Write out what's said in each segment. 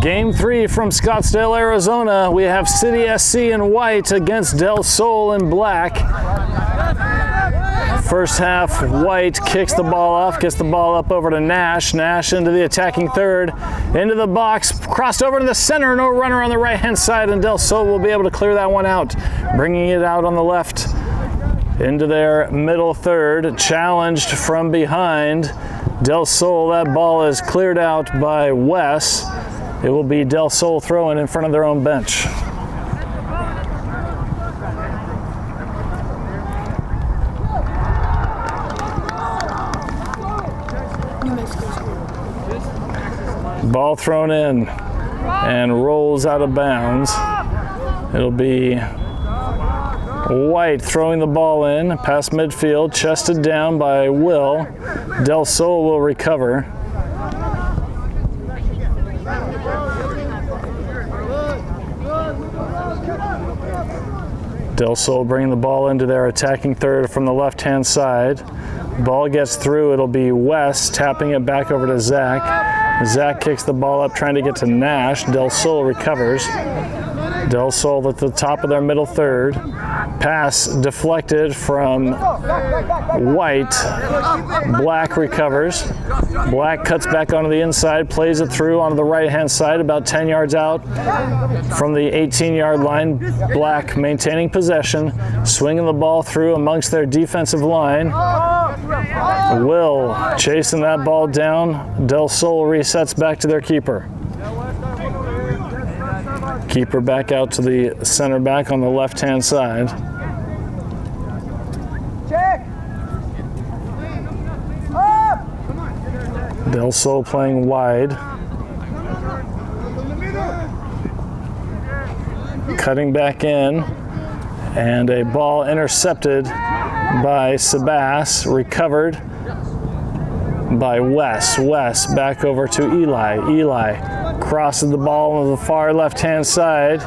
Game 3 from Scottsdale, Arizona. We have City SC in white against Del Sol in black. First half, White kicks the ball off, gets the ball up over to Nash. Nash into the attacking third, into the box, crossed over to the center, no runner on the right-hand side, and Del Sol will be able to clear that one out, bringing it out on the left into their middle third, challenged from behind. Del Sol, that ball is cleared out by Wes. It will be Del Sol throwing in front of their own bench. Ball thrown in and rolls out of bounds. It'll be White throwing the ball in past midfield, chested down by Will. Del Sol will recover. Del Sol bringing the ball into their attacking third from the left-hand side. Ball gets through. It'll be Wes tapping it back over to Zach. Zach kicks the ball up trying to get to Nash. Del Sol recovers. Del Sol at the top of their middle third. Pass deflected from White. Black recovers. Black cuts back onto the inside, plays it through onto the right-hand side, about 10 yards out from the 18-yard line. Black maintaining possession, swinging the ball through amongst their defensive line. Will chasing that ball down. Del Sol resets back to their keeper. Keeper back out to the center back on the left-hand side. Check. Del Sol playing wide. Cutting back in. And a ball intercepted by Sebastian, recovered by Wes. Wes back over to Eli. Eli crosses the ball on the far left-hand side.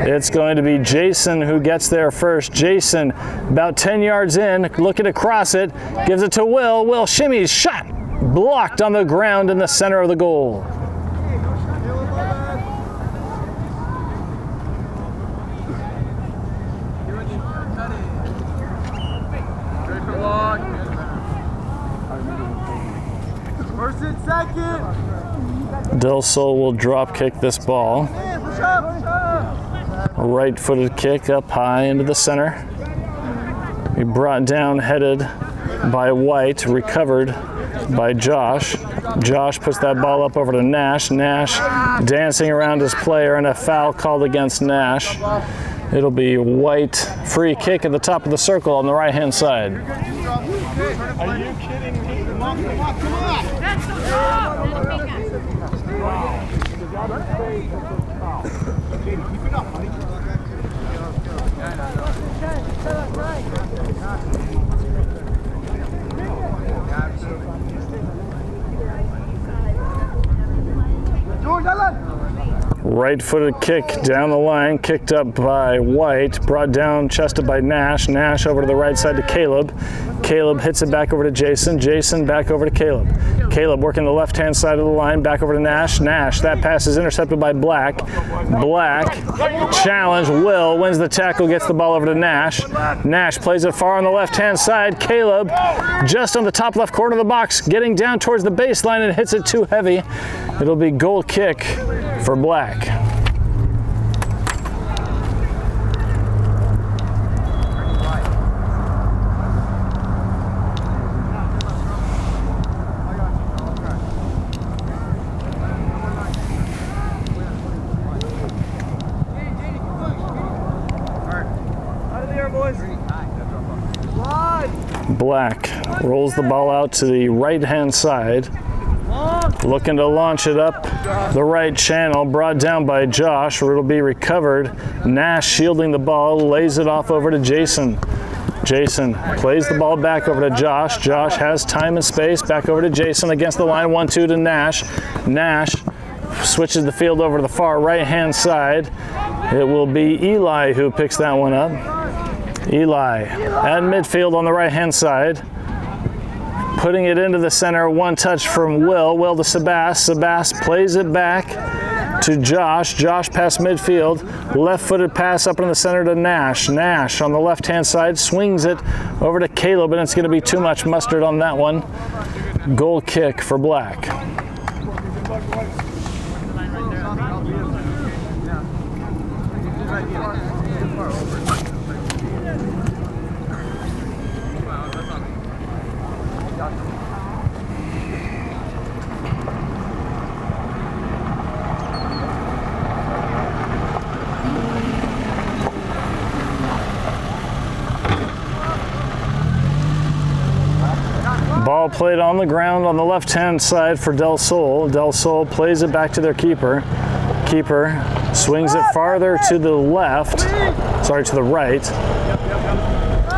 It's going to be Jason who gets there first. Jason about 10 yards in, looking to cross it, gives it to Will. Will shimmies, shot, blocked on the ground in the center of the goal. First and second. Del Sol will drop kick this ball. A right-footed kick up high into the center. He brought down, headed by White, recovered by Josh. Josh puts that ball up over to Nash. Nash dancing around his player, and a foul called against Nash. It'll be White, free kick at the top of the circle on the right-hand side. Are you kidding me? Come on. Keep it up, buddy. Right-footed kick down the line, kicked up by White, brought down, chested by Nash. Nash over to the right side to Caleb. Caleb hits it back over to Jason. Jason back over to Caleb. Caleb working the left-hand side of the line, back over to Nash. Nash, that pass is intercepted by Black. Black, challenge, Will wins the tackle, gets the ball over to Nash. Nash plays it far on the left-hand side. Caleb, just on the top left corner of the box, getting down towards the baseline and hits it too heavy. It'll be goal kick for Black. Black rolls the ball out to the right-hand side, looking to launch it up the right channel, brought down by Josh, where it'll be recovered. Nash shielding the ball, lays it off over to Jason. Jason plays the ball back over to Josh. Josh has time and space, back over to Jason against the line, 1-2 to Nash. Nash switches the field over to the far right-hand side. It will be Eli who picks that one up. Eli at midfield on the right-hand side. Putting it into the center, one touch from Will. Will to Sebastian. Sebastian plays it back to Josh. Josh past midfield. Left-footed pass up in the center to Nash. Nash on the left-hand side swings it over to Caleb, and it's going to be too much mustard on that one. Goal kick for Black. Ball played on the ground on the left-hand side for Del Sol. Del Sol plays it back to their keeper. Keeper swings it farther to the left, to the right.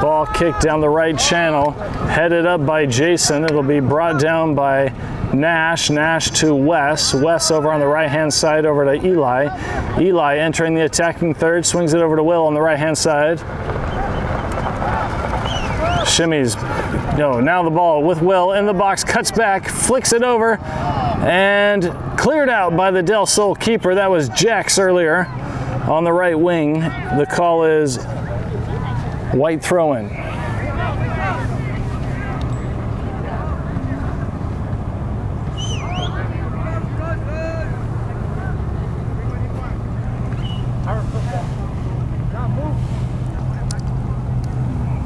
Ball kicked down the right channel, headed up by Jason. It'll be brought down by Nash. Nash to Wes. Wes over on the right-hand side over to Eli. Eli entering the attacking third, swings it over to Will on the right-hand side. Shimmies. No, now the ball with Will in the box, cuts back, flicks it over, and cleared out by the Del Sol keeper. That was Jax earlier on the right wing. The call is white throw-in.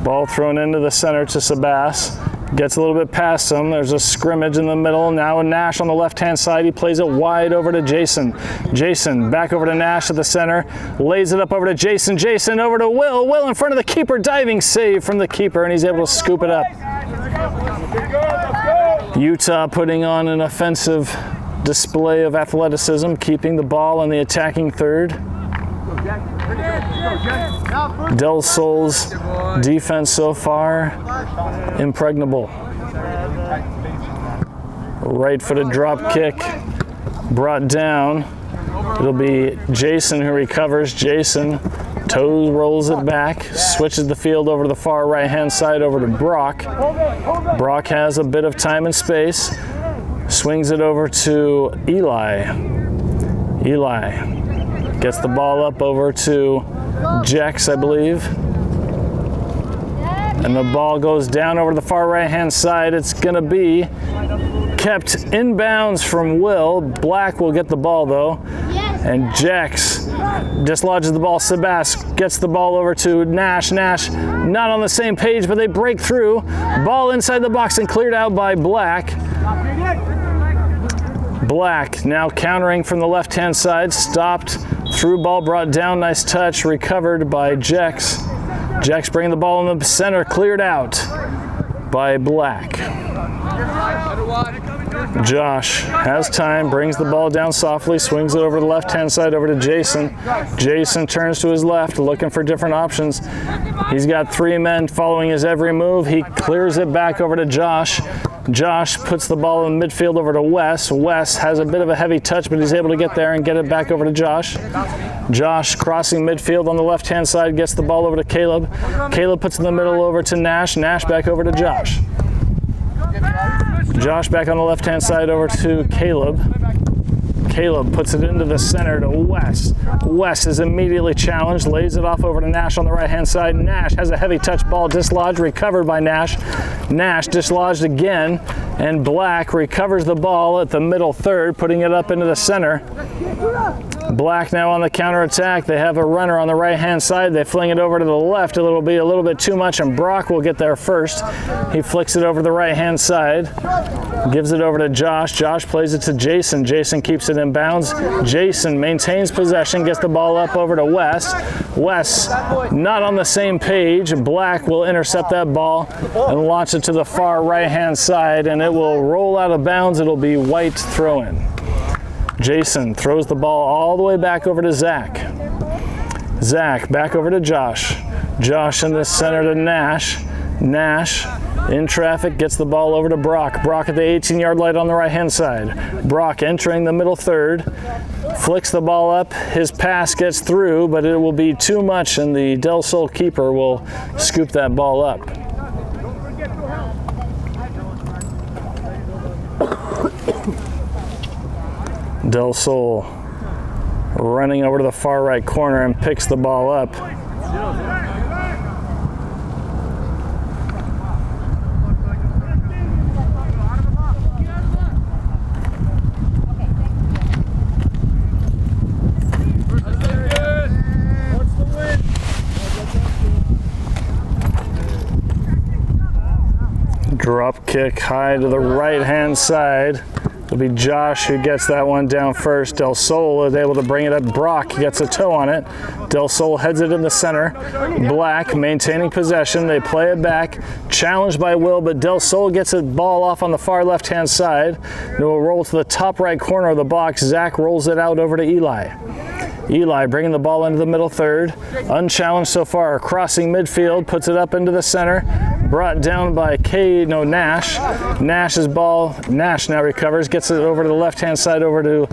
Ball thrown into the center to Sebastian. Gets a little bit past him. There's a scrimmage in the middle. Now Nash on the left-hand side. He plays it wide over to Jason. Jason back over to Nash at the center. Lays it up over to Jason. Jason over to Will. Will in front of the keeper. Diving save from the keeper, and he's able to scoop it up. Utah putting on an offensive display of athleticism, keeping the ball in the attacking third. Del Sol's defense so far, impregnable. Right-footed drop kick brought down. It'll be Jason who recovers. Jason toes rolls it back, switches the field over to the far right-hand side over to Brock. Brock has a bit of time and space. Swings it over to Eli. Eli gets the ball up over to Jax, I believe. And the ball goes down over to the far right-hand side. It's going to be kept inbounds from Will. Black will get the ball, though. And Jax dislodges the ball. Sebastian gets the ball over to Nash. Nash not on the same page, but they break through. Ball inside the box and cleared out by Black. Black now countering from the left-hand side. Stopped. Through ball brought down. Nice touch. Recovered by Jax. Jax bringing the ball in the center. Cleared out by Black. Josh has time, brings the ball down softly, swings it over the left-hand side over to Jason. Jason turns to his left, looking for different options. He's got three men following his every move. He clears it back over to Josh. Josh puts the ball in midfield over to Wes. Wes has a bit of a heavy touch, but he's able to get there and get it back over to Josh. Josh crossing midfield on the left-hand side, gets the ball over to Caleb. Caleb puts in the middle over to Nash. Nash back over to Josh. Josh back on the left-hand side over to Caleb. Caleb puts it into the center to Wes. Wes is immediately challenged, lays it off over to Nash on the right-hand side. Nash has a heavy touch ball dislodged, recovered by Nash. Nash dislodged again, and Black recovers the ball at the middle third, putting it up into the center. Black now on the counterattack. They have a runner on the right-hand side. They fling it over to the left. It'll be a little bit too much, and Brock will get there first. He flicks it over to the right-hand side. Gives it over to Josh. Josh plays it to Jason. Jason keeps it in bounds. Jason maintains possession, gets the ball up over to Wes. Wes not on the same page. Black will intercept that ball and launch it to the far right-hand side, and it will roll out of bounds. It'll be white throw-in. Jason throws the ball all the way back over to Zach. Zach back over to Josh. Josh in the center to Nash. Nash in traffic, gets the ball over to Brock. Brock at the 18-yard line on the right-hand side. Brock entering the middle third. Flicks the ball up. His pass gets through, but it will be too much, and the Del Sol keeper will scoop that ball up. Del Sol running over to the far right corner and picks the ball up. Drop kick high to the right-hand side. It'll be Josh who gets that one down first. Del Sol is able to bring it up. Brock gets a toe on it. Del Sol heads it in the center. Black maintaining possession. They play it back. Challenged by Will, but Del Sol gets a ball off on the far left-hand side. It will roll to the top right corner of the box. Zach rolls it out over to Eli. Eli bringing the ball into the middle third. Unchallenged so far. Crossing midfield. Puts it up into the center. Brought down by Nash. Nash's ball. Nash now recovers. Gets it over to the left-hand side over to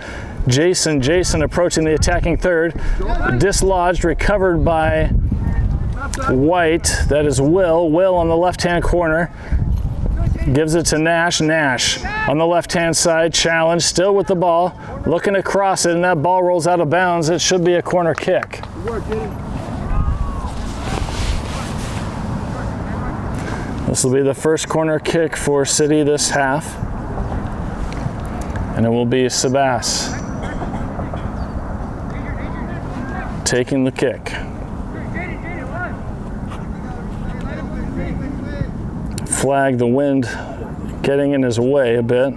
Jason. Jason approaching the attacking third. Dislodged. Recovered by White. That is Will. Will on the left-hand corner. Gives it to Nash. Nash on the left-hand side. Challenge. Still with the ball. Looking to cross it, and that ball rolls out of bounds. It should be a corner kick. This will be the first corner kick for City this half. And it will be Sebastian taking the kick. Flag, the wind getting in his way a bit.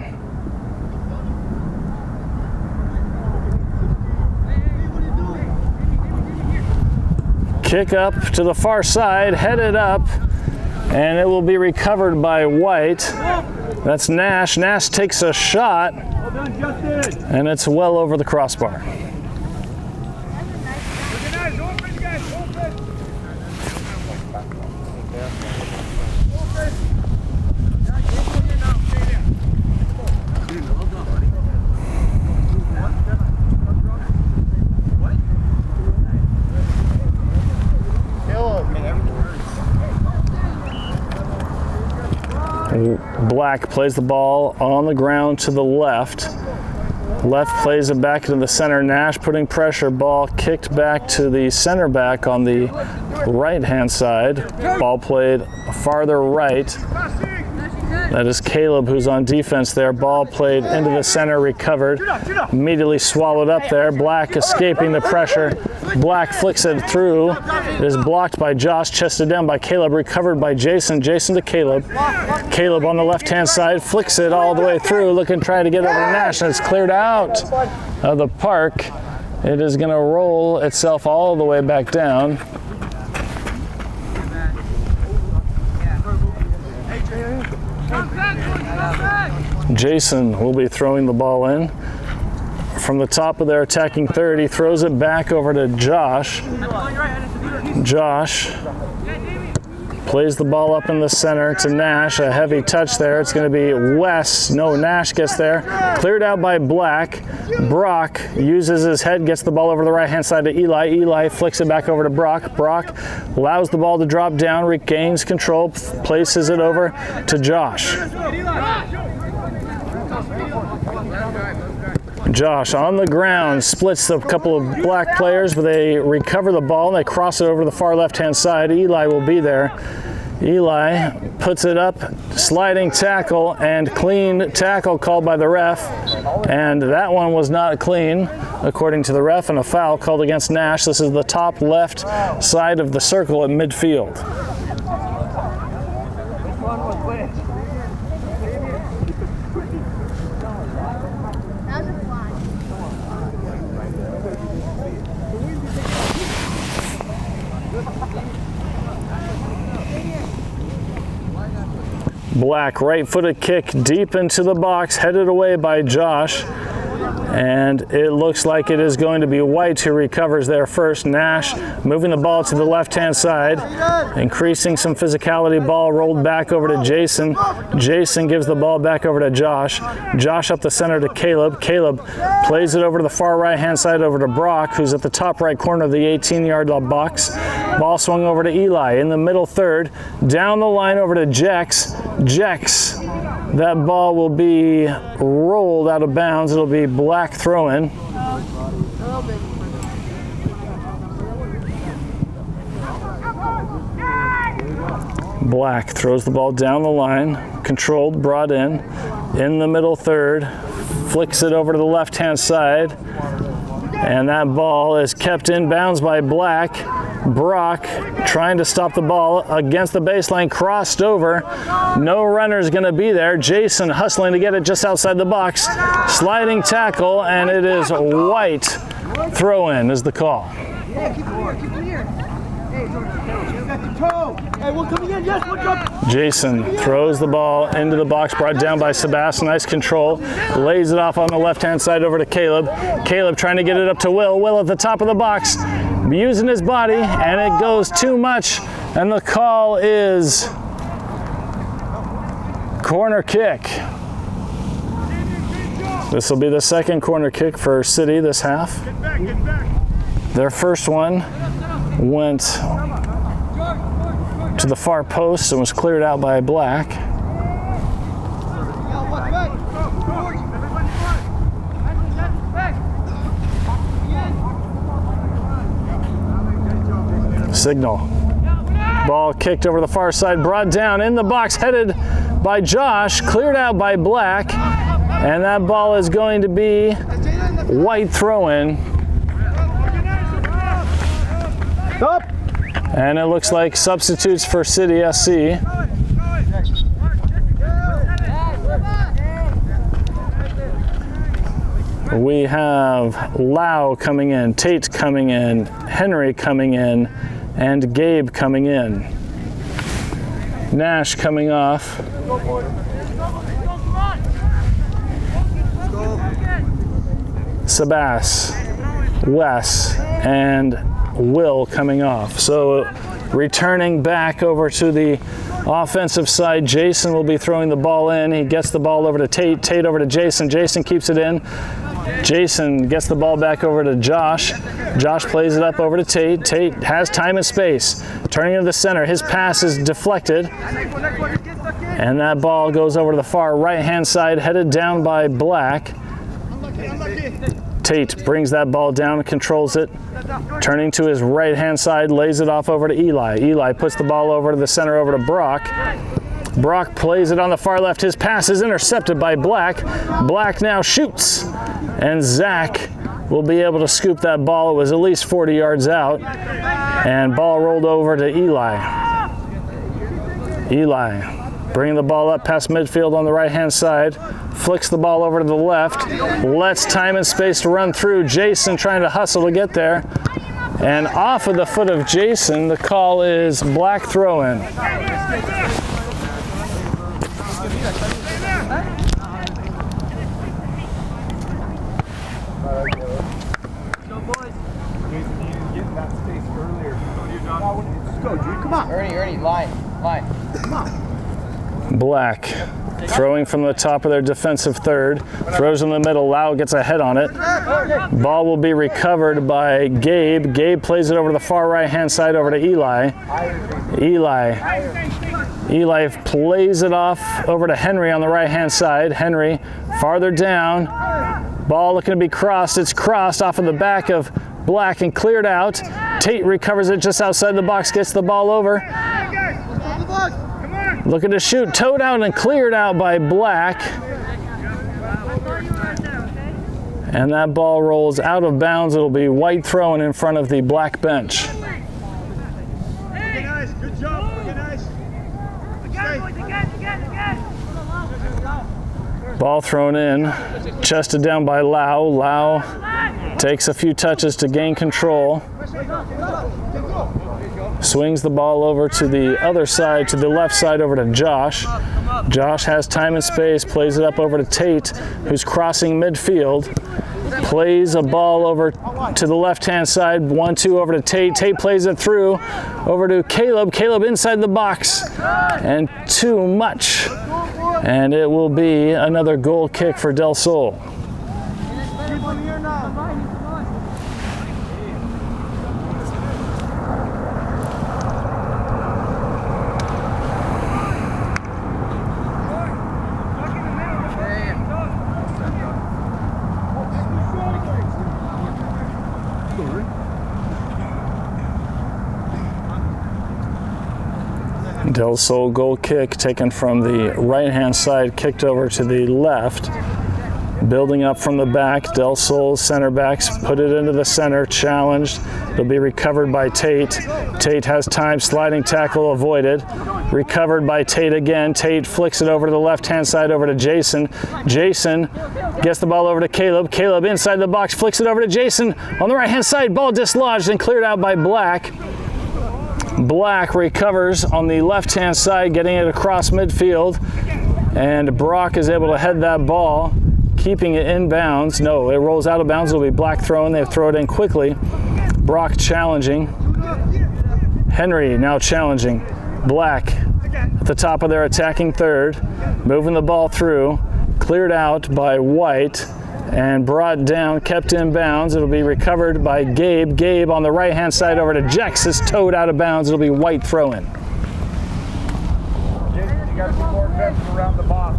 Kick up to the far side, headed up, and it will be recovered by White. That's Nash. Nash takes a shot, and it's well over the crossbar. Black plays the ball on the ground to the left. Left plays it back into the center. Nash putting pressure. Ball kicked back to the center back on the right-hand side. Ball played farther right. That is Caleb who's on defense there. Ball played into the center, recovered. Immediately swallowed up there. Black escaping the pressure. Black flicks it through. It is blocked by Josh, chested down by Caleb, recovered by Jason. Jason to Caleb. Caleb on the left-hand side, flicks it all the way through, looking, trying to get over to Nash, and it's cleared out of the park. It is going to roll itself all the way back down. Jason will be throwing the ball in. From the top of their attacking third, he throws it back over to Josh. Josh plays the ball up in the center to Nash. A heavy touch there. It's going to be West. No, Nash gets there. Cleared out by Black. Brock uses his head, gets the ball over the right-hand side to Eli. Eli flicks it back over to Brock. Brock allows the ball to drop down, regains control, places it over to Josh. Josh on the ground, splits a couple of Black players, but they recover the ball and they cross it over the far left-hand side. Eli will be there. Eli puts it up, sliding tackle, and clean tackle called by the ref. And that one was not clean, according to the ref, and a foul called against Nash. This is the top left side of the circle at midfield. Black right-footed kick deep into the box, headed away by Josh. And it looks like it is going to be White who recovers there first. Nash moving the ball to the left-hand side, increasing some physicality. Ball rolled back over to Jason. Jason gives the ball back over to Josh. Josh up the center to Caleb. Caleb plays it over to the far right-hand side over to Brock, who's at the top right corner of the 18-yard box. Ball swung over to Eli in the middle third. Down the line over to Jex. Jex. That ball will be rolled out of bounds. It'll be Black throw-in. Black throws the ball down the line, controlled, brought in the middle third, flicks it over to the left-hand side, and that ball is kept in bounds by Black. Brock trying to stop the ball against the baseline, crossed over. No runner's going to be there. Jason hustling to get it just outside the box. Sliding tackle, and it is White. Throw-in is the call. Yeah, keep it here. Hey, got the toe. Hey, one coming in. Yes, one coming. Jason throws the ball into the box, brought down by Sebastian. Nice control. Lays it off on the left-hand side over to Caleb. Caleb trying to get it up to Will. Will at the top of the box, using his body, and it goes too much. And the call is corner kick. This will be the second corner kick for City this half. Get back. Their first one went to the far post and was cleared out by Black. Signal. Ball kicked over the far side, brought down in the box, headed by Josh, cleared out by Black, and that ball is going to be White throw-in. Stop. And it looks like substitutes for City SC. We have Lau coming in, Tate coming in, Henry coming in, and Gabe coming in. Nash coming off. Sebastian, Wes, and Will coming off. So returning back over to the offensive side, Jason will be throwing the ball in. He gets the ball over to Tate. Tate over to Jason. Jason keeps it in. Jason gets the ball back over to Josh. Josh plays it up over to Tate. Tate has time and space. Turning into the center. His pass is deflected. And that ball goes over to the far right-hand side, headed down by Black. Tate brings that ball down, controls it. Turning to his right-hand side, lays it off over to Eli. Eli puts the ball over to the center, over to Brock. Brock plays it on the far left. His pass is intercepted by Black. Black now shoots, and Zach will be able to scoop that ball. It was at least 40 yards out, and ball rolled over to Eli. Eli bringing the ball up past midfield on the right-hand side, flicks the ball over to the left, lets time and space to run through. Jason trying to hustle to get there, and off of the foot of Jason, the call is Black throw-in. Ernie, line. Come on. Black throwing from the top of their defensive third, throws in the middle. Lau gets a head on it. Ball will be recovered by Gabe. Gabe plays it over to the far right-hand side over to Eli. Eli plays it off over to Henry on the right-hand side. Henry farther down. Ball looking to be crossed. It's crossed off of the back of Black and cleared out. Tate recovers it just outside the box, gets the ball over. Looking to shoot, towed out and cleared out by Black. And that ball rolls out of bounds. It'll be White throwing in front of the Black bench. Good job. Ball thrown in, chested down by Lau. Lau takes a few touches to gain control. Swings the ball over to the other side, to the left side over to Josh. Josh has time and space, plays it up over to Tate, who's crossing midfield. Plays a ball over to the left-hand side, 1-2 over to Tate. Tate plays it through over to Caleb. Caleb inside the box, and too much. And it will be another goal kick for Del Sol. Del Sol goal kick taken from the right-hand side, kicked over to the left. Building up from the back, Del Sol center backs put it into the center, challenged. It'll be recovered by Tate. Tate has time, sliding tackle avoided. Recovered by Tate again. Tate flicks it over to the left-hand side, over to Jason. Jason gets the ball over to Caleb. Caleb inside the box, flicks it over to Jason. On the right-hand side, ball dislodged and cleared out by Black. Black recovers on the left-hand side, getting it across midfield. And Brock is able to head that ball, keeping it in bounds. No, it rolls out of bounds. It'll be Black throwing. They throw it in quickly. Brock challenging. Henry now challenging. Black at the top of their attacking third, moving the ball through, cleared out by White and brought down, kept in bounds. It'll be recovered by Gabe. Gabe on the right-hand side over to Jex, is towed out of bounds. It'll be White throwing. Jason, you got some more vets around the box.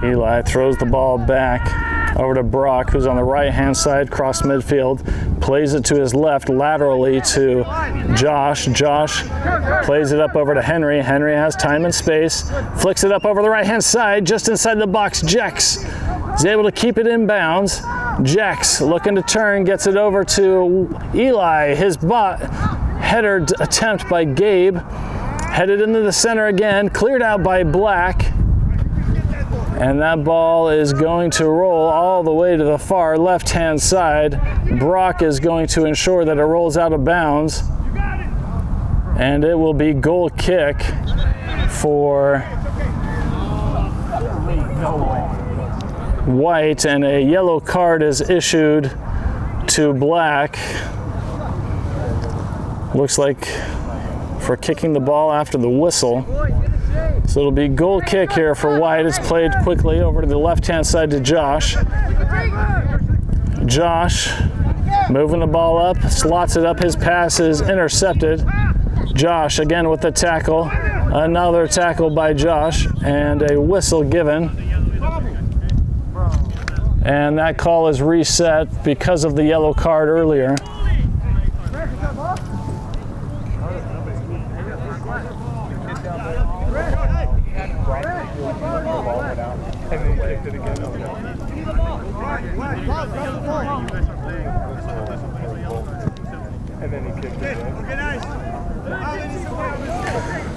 Eli throws the ball back over to Brock, who's on the right-hand side, cross midfield, plays it to his left laterally to Josh. Josh plays it up over to Henry. Henry has time and space, flicks it up over the right-hand side, just inside the box. Jex is able to keep it in bounds. Jex looking to turn, gets it over to Eli. His header attempt by Gabe, headed into the center again, cleared out by Black. And that ball is going to roll all the way to the far left-hand side. Brock is going to ensure that it rolls out of bounds. And it will be goal kick for White, and a yellow card is issued to Black. Looks like for kicking the ball after the whistle. So it'll be goal kick here for White. It's played quickly over to the left-hand side to Josh. Josh moving the ball up, slots it up. His pass is intercepted. Josh again with the tackle. Another tackle by Josh, and a whistle given. And that call is reset because of the yellow card earlier.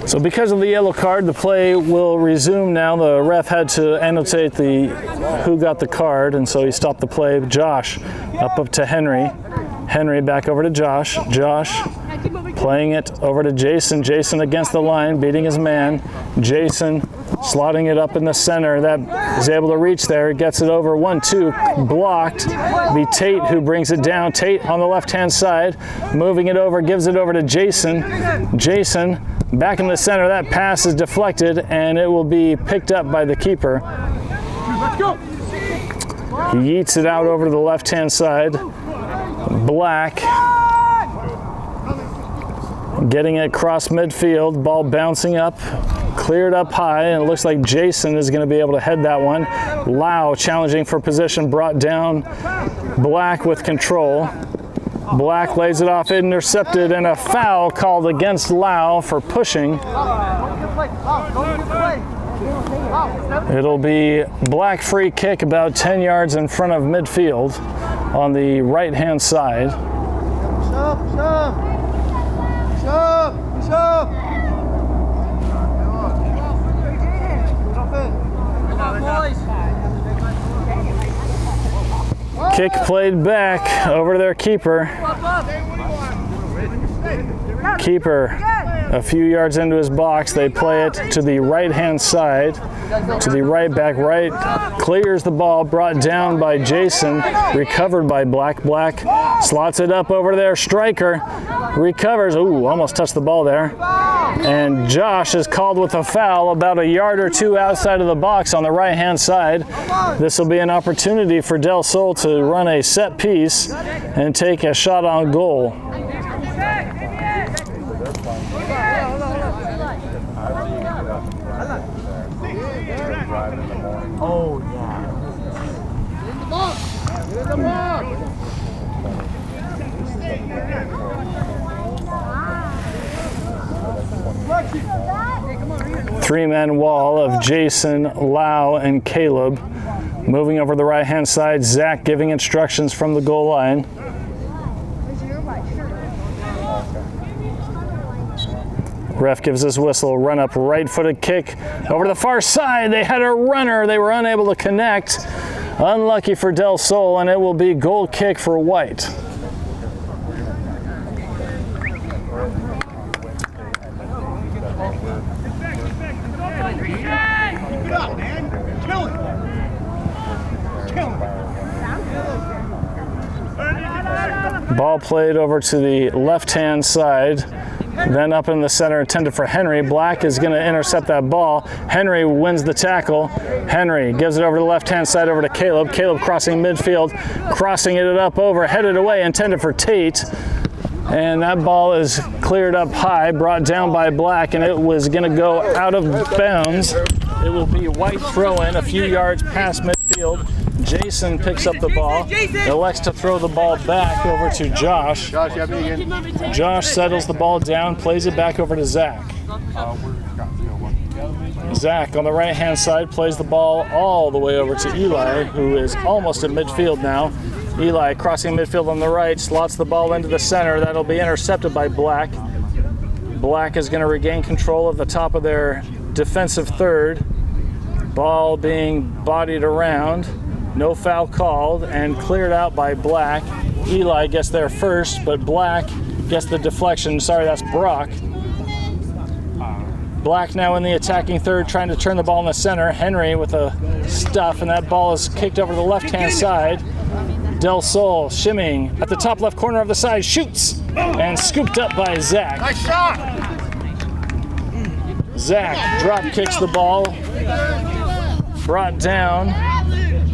So because of the yellow card, the play will resume now. The ref had to annotate who got the card, and so he stopped the play. Josh up to Henry. Henry back over to Josh. Josh playing it over to Jason. Jason against the line, beating his man. Jason slotting it up in the center. That is able to reach there. Gets it over 1-2, blocked. Be Tate who brings it down. Tate on the left-hand side, moving it over, gives it over to Jason. Jason back in the center. That pass is deflected, and it will be picked up by the keeper. He yeets it out over to the left-hand side. Black getting it across midfield, ball bouncing up, cleared up high, and it looks like Jason is going to be able to head that one. Lau challenging for position, brought down. Black with control. Black lays it off, intercepted, and a foul called against Lau for pushing. It'll be Black free kick about 10 yards in front of midfield on the right-hand side. Kick played back over to their keeper. Keeper A few yards into his box, they play it to the right-hand side, to the right back. Right clears the ball, brought down by Jason, recovered by Black. Black slots it up over there. Striker recovers. Ooh, almost touched the ball there. And Josh is called with a foul about a yard or two outside of the box on the right-hand side. This will be an opportunity for Del Sol to run a set piece and take a shot on goal. Oh, yeah. In the box! Three-man wall of Jason, Lau, and Caleb. Moving over the right-hand side, Zach giving instructions from the goal line. Ref gives his whistle, run up, right-footed kick over to the far side. They had a runner, they were unable to connect. Unlucky for Del Sol, and it will be goal kick for White. Ball played over to the left-hand side. Then up in the center, intended for Henry. Black is going to intercept that ball. Henry wins the tackle. Henry gives it over to the left-hand side over to Caleb. Caleb crossing midfield, crossing it up over, headed away, intended for Tate. And that ball is cleared up high, brought down by Black, and it was going to go out of bounds. It will be White throw-in a few yards past midfield. Jason picks up the ball, elects to throw the ball back over to Josh. Josh settles the ball down, plays it back over to Zach. Zach on the right-hand side plays the ball all the way over to Eli, who is almost at midfield now. Eli crossing midfield on the right, slots the ball into the center. That'll be intercepted by Black. Black is going to regain control of the top of their defensive third. Ball being bodied around. No foul called and cleared out by Black. Eli gets there first, but Black gets the deflection. Sorry, that's Brock. Black now in the attacking third, trying to turn the ball in the center. Henry with a stuff, and that ball is kicked over the left-hand side. Del Sol shimmying at the top left corner of the side, shoots, and scooped up by Zach. Nice shot! Zach drop kicks the ball, brought down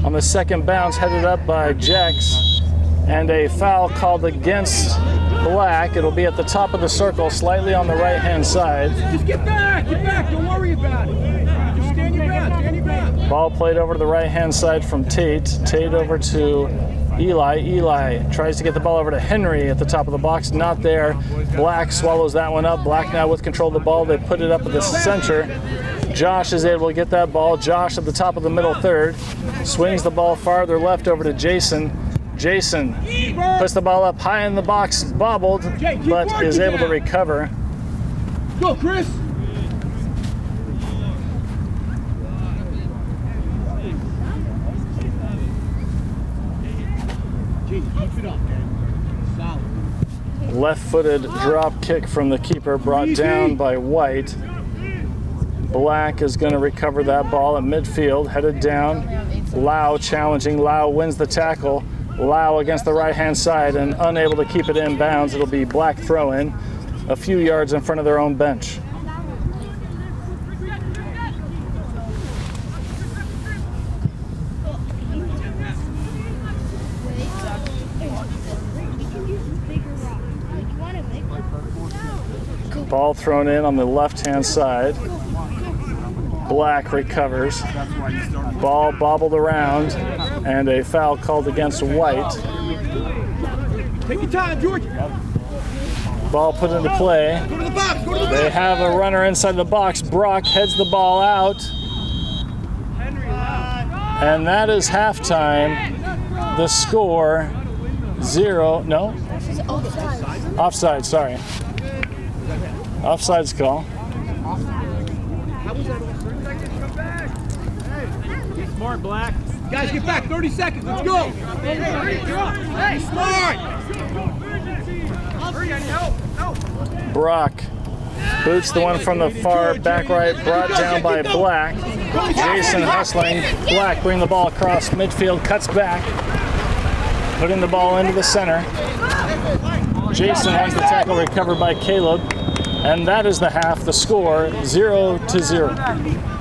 on the second bounce, headed up by Jex, and a foul called against Black. It'll be at the top of the circle, slightly on the right-hand side. Just get back, don't worry about it. Just stand your ground, Ball played over to the right-hand side from Tate. Tate over to Eli. Eli tries to get the ball over to Henry at the top of the box, not there. Black swallows that one up. Black now with control of the ball. They put it up at the center. Josh is able to get that ball. Josh at the top of the middle third. Swings the ball farther left over to Jason. Jason puts the ball up high in the box, bobbled, but is able to recover. Go, Chris! Keep it up, man. Solid. Left-footed drop kick from the keeper, brought down by White. Black is going to recover that ball at midfield, headed down. Lau challenging. Lau wins the tackle. Lau against the right-hand side and unable to keep it in bounds. It'll be Black throw-in a few yards in front of their own bench. Ball thrown in on the left-hand side. Black recovers. Ball bobbled around, and a foul called against White. Take your time, George. Ball put into play. Go to the box, go to the box. They have a runner inside the box. Brock heads the ball out. And that is halftime. The score, 0, no? Offside, sorry. Offside's call. Smart, Black. Guys, get back. 30 seconds. Let's go. Hey, smart. Brock Boots the one from the far back right, brought down by Black. Jason hustling. Black bring the ball across midfield, cuts back, putting the ball into the center. Jason wins the tackle, recovered by Caleb. And that is the half. The score, 0-0.